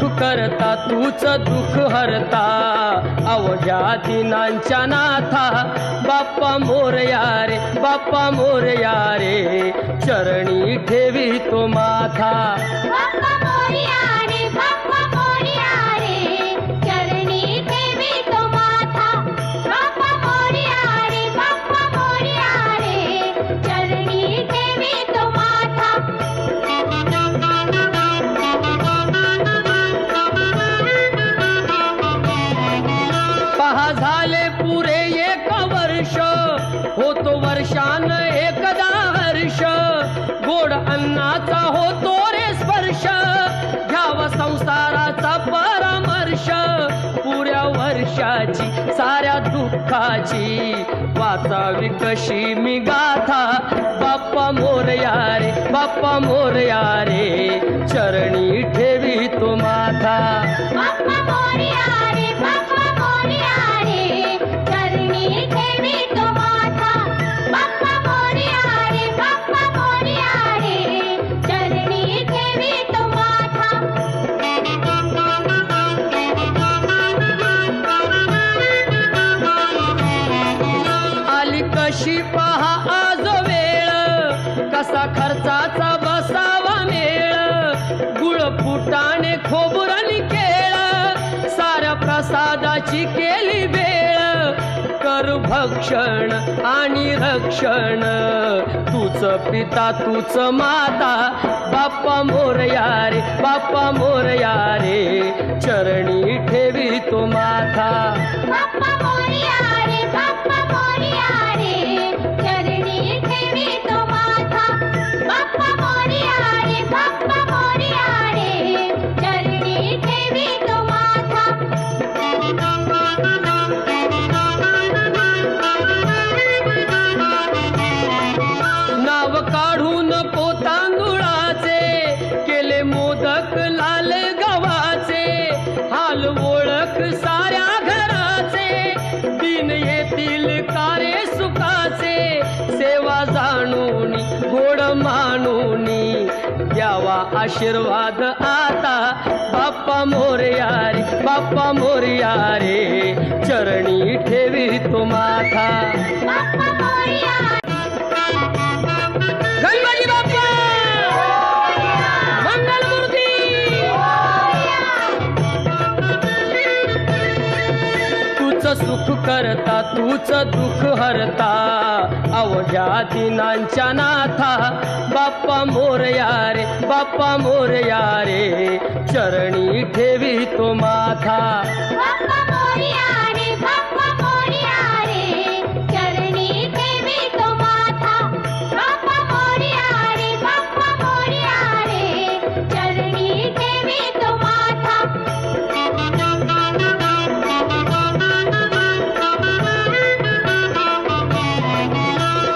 सुख करता तूच दुःख हरता अवघ्या दिनांच्या नाथा बाप्पा मोरया रे बाप्पा मोरया रे चरणी ठेवी तो माथा बाप्पा मोरया रे बाप्पा मोरया रे चरणी ठेवी तो माथा बाप्पा मोरया रे बाप्पा मोरया रे चरणी ठेवी तो माथा पहा झाले पुरे एक वर्ष होतो वर्षान एकदा हर्ष गोड अन्नाचा होतो रे स्पर्श घ्यावा संसाराचा परामर्श पुऱ्या वर्षाची साऱ्या दुःखाची वाचावी कशी मी गाथा बाप्पा मोरया रे बाप्पा मोरया रे चरणी ठेवी तो माथा बाप्पा मोरया रे बाप्पा मोरया रे चरणी ठेवी तो माथा बाप्पा मोरया रे बाप्पा मोरया रे चरणी ठेवी तो माथा आली कशी पहा आज वेळ कसा खर्चाचा बसावा मेळ गुळ फुटाणे खोबरणी केळ साऱ्या प्रसादाची केली वेळ कर भक्षण आणि रक्षण तूच पिता तूच माता बाप्पा मोरया रे बाप्पा मोरया रे चरणी ठेवी तो माथा बाप्पा मोरया रे बाप्पा मोरया रे चरणी ठेवी तो माथा बाप्पा मोरया रे बाप्पा मोरया रे चरणी ठेवी तो माथा नाव काढून पोतांदुळाचे केले मोदक लाल गव्हाचे हाल ओळख साऱ्या घराचे दिन येतील कारे सुखाचे सेवा जाणून गोड मानून द्यावा आशीर्वाद आता बाप्पा मोरया रे बाप्पा मोरया रे चरणी ठेवी तो माथा बाप्पा मोरया गणपती बाप्पा मंगलमूर्ती तूच सुख करता तूच दुःख हरता अवघ्या दिनांच्या नाथा बाप्पा मोरया रे बाप्पा मोरया रे चरणी ठेवी तो माथा बाप्पा मोरया रे बाप्पा मोरया रे चरणी ठेवी तो माथा बाप्पा मोरया रे बाप्पा मोरया रे चरणी ठेवी तो माथा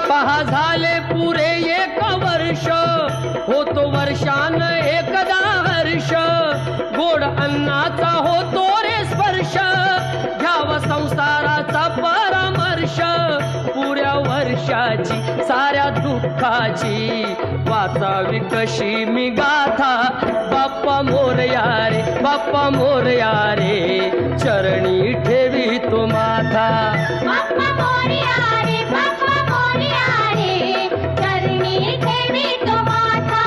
पहा झाले पुरे एक वर्ष होतो वर्षान एकदा हर्ष गोड अन्नाचा होतो रे स्पर्श घ्यावा संसाराचा परामर्श पुऱ्या वर्षाची साऱ्या दुःखाची वाचावी कशी मी गाथा बाप्पा मोरया रे बाप्पा मोरया रे चरणी ठेवी तो माथा बाप्पा मोरया रे बाप्पा मोरया रे चरणी ठेवी तो माथा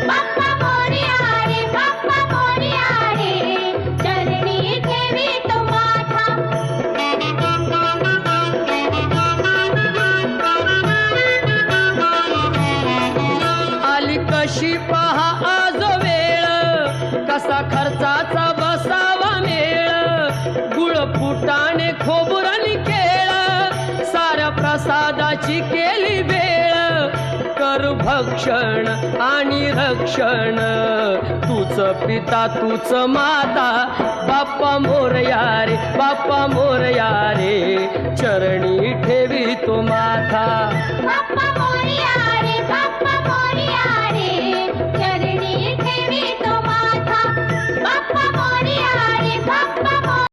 बाप्पा मोरया रे बाप्पा मोरया रे चरणी ठेवी तो माथा आली कशी पहा आज वेळ कसा खर्चाचा बसावा मेळ गुळ फुटाणे खोबरणी केळ साऱ्या प्रसादाची केली वेळ कर भक्षण आणि रक्षण तूच पिता तूच माता बाप्पा मोरया रे बाप्पा मोरया रे चरणी ठेवी तो माथा बाप्पा मोरया